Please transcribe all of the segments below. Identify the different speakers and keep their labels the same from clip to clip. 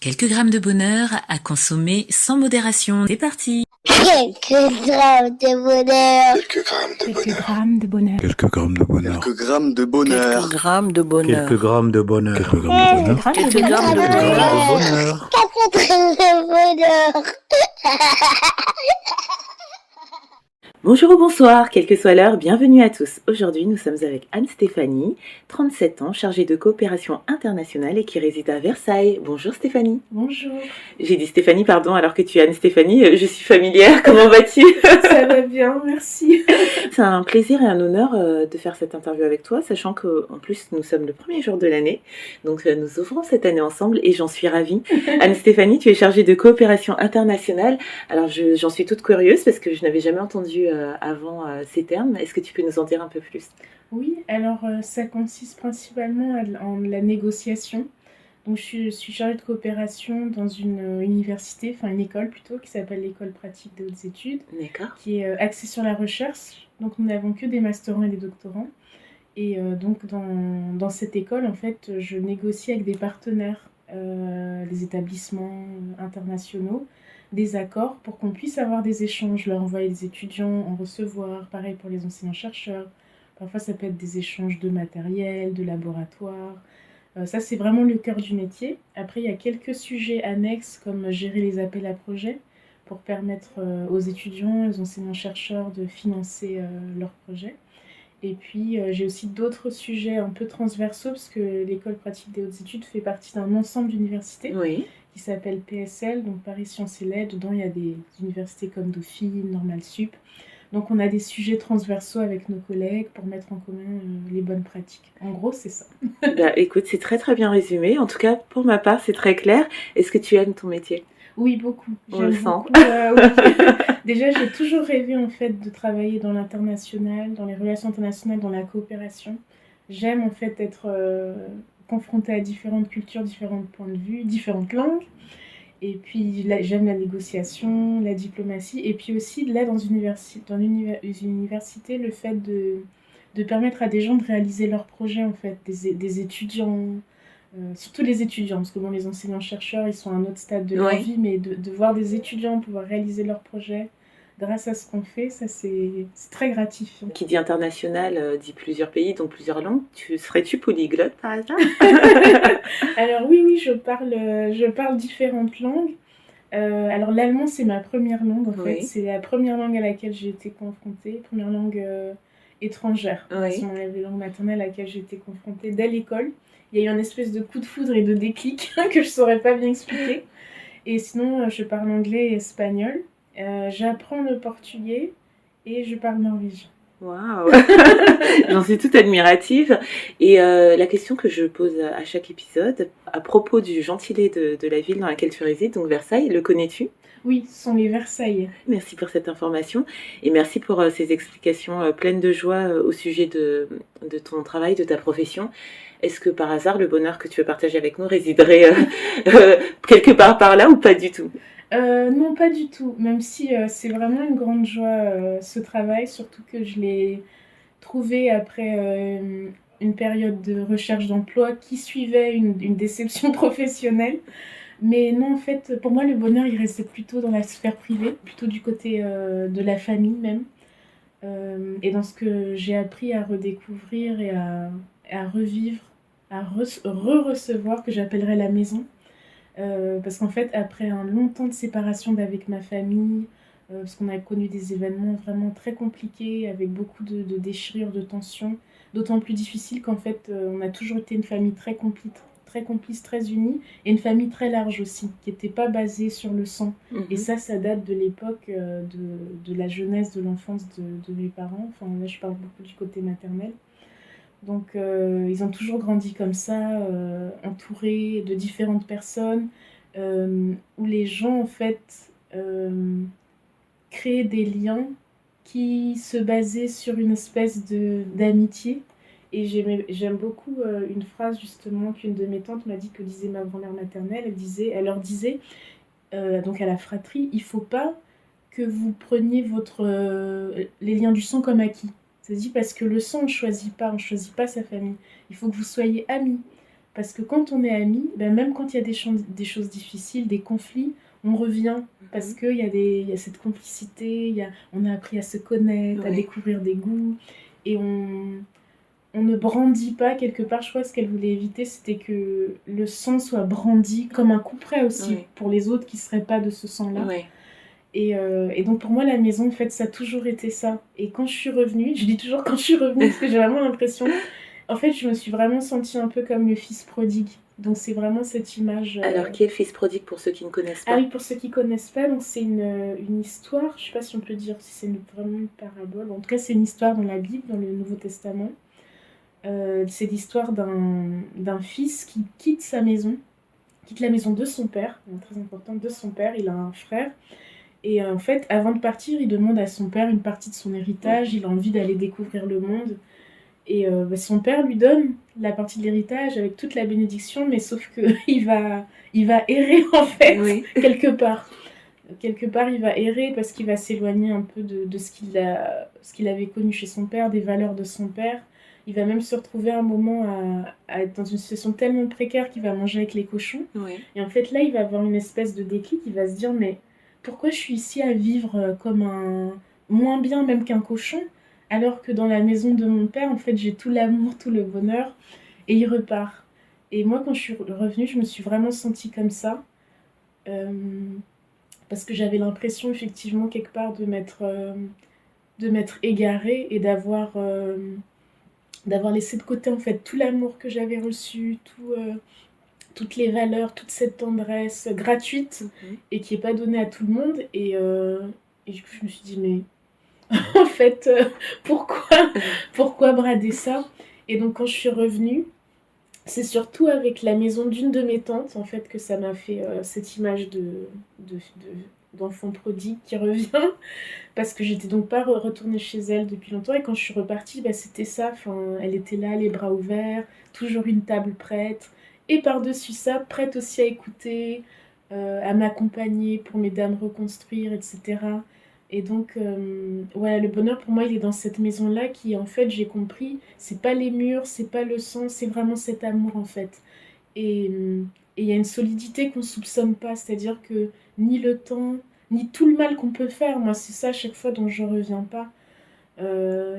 Speaker 1: Quelques grammes de bonheur à consommer sans modération. C'est parti.
Speaker 2: Quelques grammes de bonheur.
Speaker 3: Quelques grammes de
Speaker 4: Quelques
Speaker 3: bonheur.
Speaker 4: grammes de bonheur.
Speaker 5: Quelques grammes de bonheur.
Speaker 3: Quelques grammes de bonheur.
Speaker 6: Quelques grammes de bonheur.
Speaker 5: Quelques grammes de bonheur. Quelques grammes de bonheur.
Speaker 6: Quelques grammes de
Speaker 5: Quelques
Speaker 6: bonheur.
Speaker 5: grammes de bonheur.
Speaker 2: 4 grammes de bonheur.
Speaker 7: Bonjour ou bonsoir, quelle que soit l'heure, bienvenue à tous. Aujourd'hui, nous sommes avec Anne-Stéphanie, 37 ans, chargée de coopération internationale et qui réside à Versailles. Bonjour Stéphanie.
Speaker 4: Bonjour.
Speaker 7: J'ai dit Stéphanie, pardon, alors que tu es Anne-Stéphanie, je suis familière, comment vas-tu?
Speaker 4: Ça va bien, merci.
Speaker 7: C'est un plaisir et un honneur de faire cette interview avec toi, sachant qu'en plus, nous sommes le premier jour de l'année, donc nous ouvrons cette année ensemble et j'en suis ravie. Anne-Stéphanie, tu es chargée de coopération internationale. Alors, j'en suis toute curieuse parce que je n'avais jamais entendu avant ces termes. Est-ce que tu peux nous en dire un peu plus?
Speaker 4: Oui, alors ça consiste principalement en la négociation. Donc je suis chargée de coopération dans une université, enfin une école plutôt, qui s'appelle l'École pratique des hautes études,
Speaker 7: D'accord.
Speaker 4: qui est axée sur la recherche. Donc nous n'avons que des masterants et des doctorants. Et donc dans cette école, en fait, je négocie avec des partenaires, des établissements internationaux, des accords pour qu'on puisse avoir des échanges, leur envoyer des étudiants, en recevoir, pareil pour les enseignants-chercheurs. Parfois, ça peut être des échanges de matériel, de laboratoire. Ça, c'est vraiment le cœur du métier. Après, il y a quelques sujets annexes comme gérer les appels à projets pour permettre aux étudiants, aux enseignants-chercheurs de financer leurs projets. Et puis, j'ai aussi d'autres sujets un peu transversaux parce que l'École pratique des hautes études fait partie d'un ensemble d'universités.
Speaker 7: Oui.
Speaker 4: Qui s'appelle PSL, donc Paris Sciences et Lettres. Dedans, il y a des universités comme Dauphine, Normal Sup. Donc, on a des sujets transversaux avec nos collègues pour mettre en commun les bonnes pratiques. En gros, c'est ça.
Speaker 7: Bah, écoute, c'est très très bien résumé. En tout cas, pour ma part, c'est très clair. Est-ce que tu aimes ton métier?
Speaker 4: Oui, beaucoup.
Speaker 7: On le sent.
Speaker 4: Oui. Déjà, j'ai toujours rêvé en fait de travailler dans l'international, dans les relations internationales, dans la coopération. J'aime en fait être confrontée à différentes cultures, différents points de vue, différentes langues. Et puis j'aime la négociation, la diplomatie. Et puis aussi là dans une université, le fait de permettre à des gens de réaliser leurs projets en fait, des étudiants. Surtout les étudiants, parce que bon, les enseignants-chercheurs, ils sont à un autre stade de leur vie, mais de voir des étudiants pouvoir réaliser leurs projets grâce à ce qu'on fait, ça c'est très gratifiant.
Speaker 7: Qui dit international dit plusieurs pays, donc plusieurs langues. Serais-tu polyglotte par hasard?
Speaker 4: Alors oui, je parle différentes langues. Alors l'allemand, c'est ma première langue en fait. C'est la première langue à laquelle j'ai été confrontée, première langue étrangère.
Speaker 7: Oui.
Speaker 4: C'est la langue maternelle à laquelle j'ai été confrontée dès l'école. Il y a eu un espèce de coup de foudre et de déclic que je saurais pas bien expliquer. Et sinon, je parle anglais et espagnol. J'apprends le portugais et je parle norvégien.
Speaker 7: Waouh. J'en suis toute admirative. Et la question que je pose à chaque épisode, à propos du gentilé de la ville dans laquelle tu résides, donc Versailles, le connais-tu?
Speaker 4: Oui, ce sont les Versaillais.
Speaker 7: Merci pour cette information et merci pour ces explications pleines de joie au sujet de ton travail, de ta profession. Est-ce que par hasard, le bonheur que tu veux partager avec nous résiderait quelque part par là ou pas du tout?
Speaker 4: Non, pas du tout. Même si c'est vraiment une grande joie ce travail, surtout que je l'ai trouvé après une période de recherche d'emploi qui suivait une déception professionnelle. Mais non, en fait, pour moi, le bonheur, il restait plutôt dans la sphère privée, plutôt du côté de la famille même. Et dans ce que j'ai appris à redécouvrir et à revivre, à re-recevoir, que j'appellerais la maison. Parce qu'en fait, après un long temps de séparation d'avec ma famille, parce qu'on a connu des événements vraiment très compliqués, avec beaucoup de déchirures, de tensions, d'autant plus difficile qu'en fait, on a toujours été une famille très complice, très unie, et une famille très large aussi, qui n'était pas basée sur le sang. Et ça date de l'époque de la jeunesse, de l'enfance de mes parents. Enfin, là, je parle beaucoup du côté maternel. Donc, ils ont toujours grandi comme ça, entourés de différentes personnes, où les gens, en fait, créaient des liens qui se basaient sur une espèce d'amitié. Et j'aime beaucoup une phrase, justement, qu'une de mes tantes m'a dit, que disait ma grand-mère maternelle. Elle leur disait, donc à la fratrie, il ne faut pas que vous preniez les liens du sang comme acquis. C'est dit parce que le sang, on ne choisit pas sa famille. Il faut que vous soyez amis. Parce que quand on est amis, ben même quand il y a des choses difficiles, des conflits, on revient. Parce qu'il il y a cette complicité, on a appris à se connaître, à
Speaker 7: Ouais.
Speaker 4: découvrir des goûts. Et on ne brandit pas quelque part. Je crois que ce qu'elle voulait éviter, c'était que le sang soit brandi comme un couperet aussi
Speaker 7: Oui.
Speaker 4: pour les autres qui ne seraient pas de ce sang-là.
Speaker 7: Ouais.
Speaker 4: Et donc pour moi, la maison, en fait, ça a toujours été ça. Et quand je suis revenue, je dis toujours quand je suis revenue, parce que j'ai vraiment l'impression... En fait, je me suis vraiment sentie un peu comme le fils prodigue. Donc c'est vraiment cette image...
Speaker 7: Alors, qui est le fils prodigue pour ceux qui ne connaissent pas?
Speaker 4: Ah oui, pour ceux qui connaissent pas, donc c'est une histoire, je sais pas si on peut dire si c'est vraiment une parabole. En tout cas, c'est une histoire dans la Bible, dans le Nouveau Testament. C'est l'histoire d'un fils qui quitte sa maison, quitte la maison de son père, très important, de son père. Il a un frère. Et en fait, avant de partir, il demande à son père une partie de son héritage. Il a envie d'aller découvrir le monde. Et son père lui donne la partie de l'héritage avec toute la bénédiction, mais sauf qu'il va errer en fait,
Speaker 7: Oui.
Speaker 4: quelque part. Quelque part, il va errer parce qu'il va s'éloigner un peu de ce qu'il avait connu chez son père, des valeurs de son père. Il va même se retrouver à un moment à être dans une situation tellement précaire qu'il va manger avec les cochons.
Speaker 7: Oui.
Speaker 4: Et en fait, là, il va avoir une espèce de déclic. Il va se dire, mais pourquoi je suis ici à vivre comme un... moins bien même qu'un cochon, alors que dans la maison de mon père, en fait, j'ai tout l'amour, tout le bonheur. Et il repart. Et moi, quand je suis revenue, je me suis vraiment sentie comme ça. Parce que j'avais l'impression, effectivement, quelque part, de m'être égarée et d'avoir laissé de côté, en fait, tout l'amour que j'avais reçu, toutes les valeurs, toute cette tendresse gratuite et qui n'est pas donnée à tout le monde. Et du coup, je me suis dit, mais en fait, pourquoi brader ça? Et donc, quand je suis revenue, c'est surtout avec la maison d'une de mes tantes, en fait, que ça m'a fait cette image d'enfant prodigue qui revient. Parce que j'étais donc pas retournée chez elle depuis longtemps. Et quand je suis repartie, bah, c'était ça. Enfin, elle était là, les bras ouverts, toujours une table prête. Et par-dessus ça, prête aussi à écouter, à m'accompagner pour m'aider à me reconstruire, etc. Et donc, voilà, le bonheur pour moi, il est dans cette maison-là qui, en fait, j'ai compris, c'est pas les murs, c'est pas le sang, c'est vraiment cet amour, en fait. Et il y a une solidité qu'on soupçonne pas, c'est-à-dire que ni le temps, ni tout le mal qu'on peut faire, moi, c'est ça à chaque fois dont je reviens pas,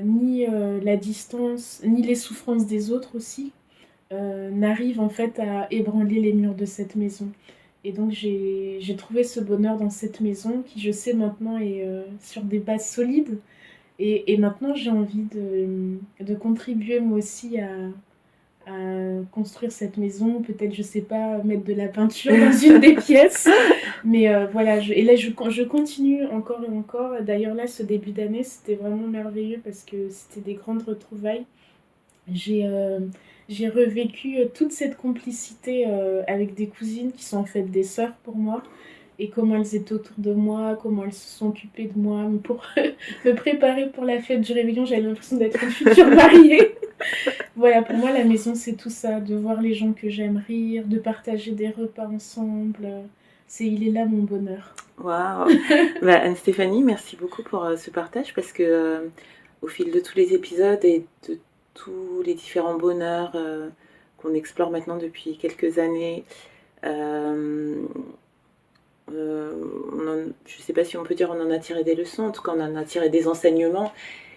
Speaker 4: ni la distance, ni les souffrances des autres aussi, n'arrivent en fait à ébranler les murs de cette maison. Et donc j'ai trouvé ce bonheur dans cette maison qui, je sais maintenant, est sur des bases solides. Et maintenant, j'ai envie de contribuer moi aussi à construire cette maison. Peut-être, je sais pas, mettre de la peinture dans une des pièces. Mais voilà, et là, je continue encore et encore. D'ailleurs, là, ce début d'année, c'était vraiment merveilleux parce que c'était des grandes retrouvailles. J'ai revécu toute cette complicité avec des cousines qui sont en fait des sœurs pour moi, et comment elles étaient autour de moi, comment elles se sont occupées de moi pour me préparer pour la fête du réveillon. J'avais l'impression d'être une future mariée. Voilà, pour moi, la maison, c'est tout ça, de voir les gens que j'aime rire, de partager des repas ensemble. Il est là mon bonheur.
Speaker 7: Waouh. Bah, Anne-Stéphanie, merci beaucoup pour ce partage, parce que au fil de tous les épisodes et de tous les différents bonheurs qu'on explore maintenant depuis quelques années, je ne sais pas si on peut dire on en a tiré des leçons, en tout cas on en a tiré des enseignements.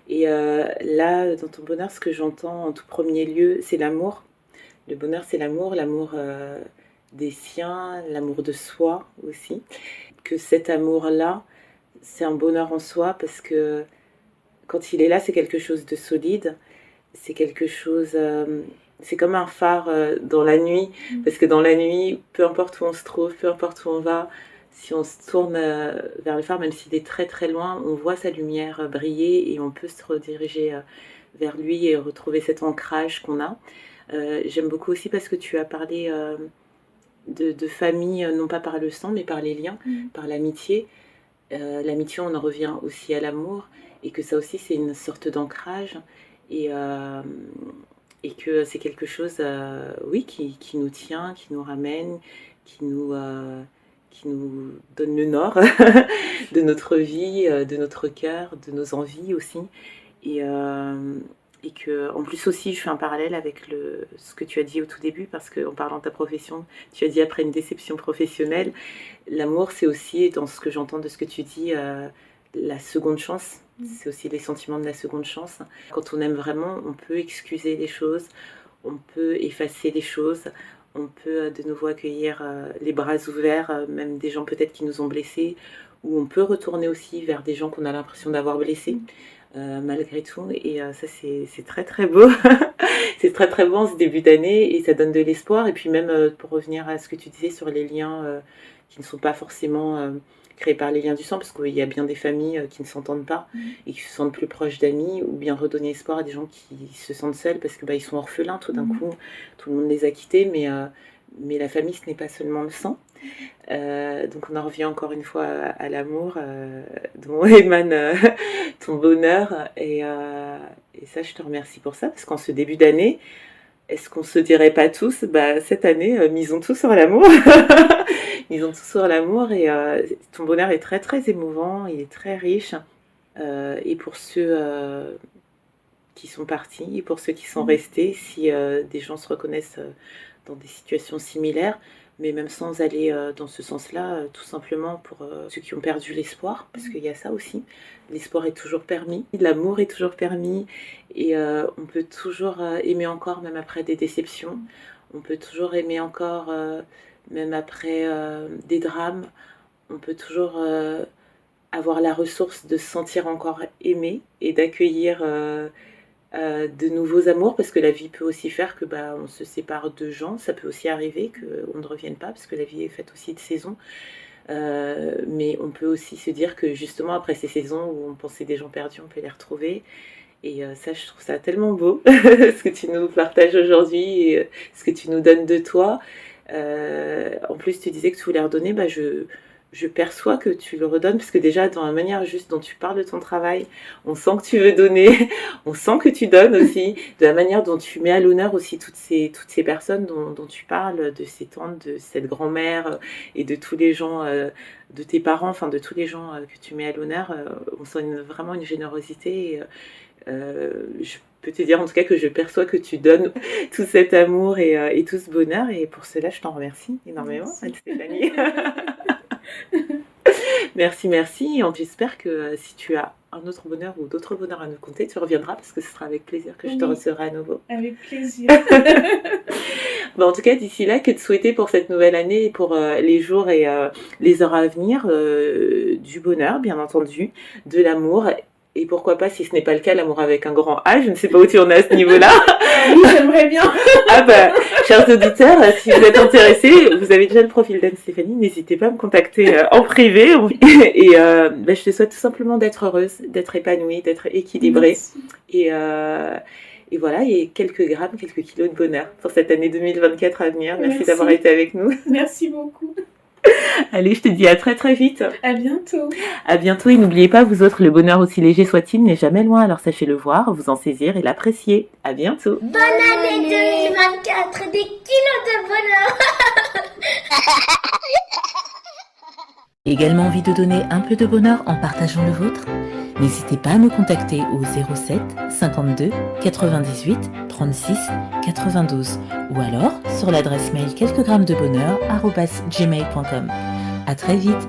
Speaker 7: Et là, dans ton bonheur, ce que j'entends en tout premier lieu, c'est l'amour. Le bonheur, c'est l'amour des siens, l'amour de soi aussi. Que cet amour-là, c'est un bonheur en soi, parce que quand il est là, c'est quelque chose de solide. C'est quelque chose... c'est comme un phare dans la nuit, parce que dans la nuit, peu importe où on se trouve, peu importe où on va, si on se tourne vers le phare, même s'il est très très loin, on voit sa lumière briller et on peut se rediriger vers lui et retrouver cet ancrage qu'on a. J'aime beaucoup aussi parce que tu as parlé de famille, non pas par le sang, mais par les liens, par l'amitié. L'amitié, on en revient aussi à l'amour, et que ça aussi, c'est une sorte d'ancrage. Et que c'est quelque chose, oui, qui nous tient, qui nous ramène, qui nous donne le nord de notre vie, de notre cœur, de nos envies aussi. Et Et que, en plus aussi, je fais un parallèle avec ce que tu as dit au tout début, parce qu'en parlant de ta profession, tu as dit après une déception professionnelle, l'amour, c'est aussi, dans ce que j'entends de ce que tu dis, la seconde chance. C'est aussi les sentiments de la seconde chance. Quand on aime vraiment, on peut excuser les choses, on peut effacer les choses, on peut de nouveau accueillir les bras ouverts, même des gens peut-être qui nous ont blessés, ou on peut retourner aussi vers des gens qu'on a l'impression d'avoir blessés. Malgré tout, et ça c'est très très beau. C'est très très beau en ce début d'année et ça donne de l'espoir. Et puis même pour revenir à ce que tu disais sur les liens qui ne sont pas forcément créés par les liens du sang, parce qu'il y a bien des familles qui ne s'entendent pas et qui se sentent plus proches d'amis, ou bien redonner espoir à des gens qui se sentent seuls parce que ils sont orphelins tout d'un coup, tout le monde les a quittés, mais la famille, ce n'est pas seulement le sang. Donc on en revient encore une fois à l'amour dont émane ton bonheur, et ça je te remercie pour ça, parce qu'en ce début d'année, est-ce qu'on se dirait pas tous, cette année misons tout sur l'amour. Misons tout sur l'amour, et ton bonheur est très très émouvant, il est très riche, et pour ceux qui sont partis et pour ceux qui sont restés, si des gens se reconnaissent dans des situations similaires, mais même sans aller dans ce sens-là, tout simplement pour ceux qui ont perdu l'espoir, parce qu'il y a ça aussi. L'espoir est toujours permis, l'amour est toujours permis, et on peut toujours aimer encore, même après des déceptions. On peut toujours aimer encore, même après des drames. On peut toujours avoir la ressource de se sentir encore aimé et d'accueillir de nouveaux amours, parce que la vie peut aussi faire que on se sépare de gens, ça peut aussi arriver qu'on ne revienne pas, parce que la vie est faite aussi de saisons, mais on peut aussi se dire que justement après ces saisons où on pensait des gens perdus, on peut les retrouver, et ça je trouve ça tellement beau ce que tu nous partages aujourd'hui et ce que tu nous donnes de toi. En plus tu disais que tu voulais redonner, je perçois que tu le redonnes, parce que déjà dans la manière juste dont tu parles de ton travail, on sent que tu veux donner, on sent que tu donnes aussi, de la manière dont tu mets à l'honneur aussi toutes ces personnes dont tu parles, de ces tantes, de cette grand-mère et de tous les gens, de tes parents, enfin de tous les gens que tu mets à l'honneur. On sent vraiment une générosité, et je peux te dire en tout cas que je perçois que tu donnes tout cet amour et tout ce bonheur, et pour cela je t'en remercie énormément, Anne-Stéphanie. Merci. Et j'espère que si tu as un autre bonheur ou d'autres bonheurs à nous conter, tu reviendras, parce que ce sera avec plaisir que je te recevrai à nouveau.
Speaker 4: Avec plaisir.
Speaker 7: En tout cas, d'ici là, que te souhaiter pour cette nouvelle année et pour les jours et les heures à venir, du bonheur, bien entendu, de l'amour. Et pourquoi pas, si ce n'est pas le cas, l'amour avec un grand A. Je ne sais pas où tu en es à ce niveau-là.
Speaker 4: Oui, j'aimerais bien.
Speaker 7: Chers auditeurs, si vous êtes intéressés, vous avez déjà le profil d'Anne-Stéphanie, n'hésitez pas à me contacter en privé. Et je te souhaite tout simplement d'être heureuse, d'être épanouie, d'être équilibrée. Et voilà, et quelques grammes, quelques kilos de bonheur pour cette année 2024 à venir. Merci d'avoir été avec nous.
Speaker 4: Merci beaucoup.
Speaker 7: Allez, je te dis à très très vite.
Speaker 4: À bientôt.
Speaker 7: À bientôt, et n'oubliez pas, vous autres, le bonheur aussi léger soit-il n'est jamais loin, alors sachez le voir, vous en saisir et l'apprécier. À bientôt.
Speaker 2: Bonne année 2024, des kilos de bonheur.
Speaker 1: Également envie de donner un peu de bonheur en partageant le vôtre? N'hésitez pas à me contacter au 07 52 98 36 92 ou alors sur l'adresse mail quelquesgrammesdebonheur@gmail.com. À très vite